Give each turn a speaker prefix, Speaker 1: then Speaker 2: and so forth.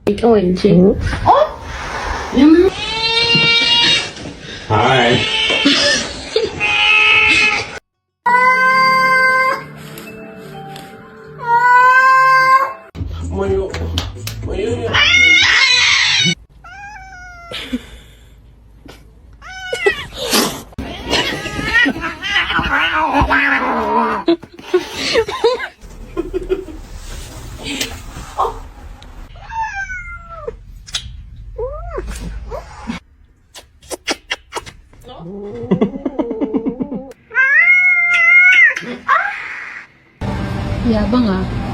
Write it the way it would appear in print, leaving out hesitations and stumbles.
Speaker 1: Ikaw, Enche. Oh! Yan.
Speaker 2: Hi. Mayo. Mayo yun.
Speaker 1: Yabang ah.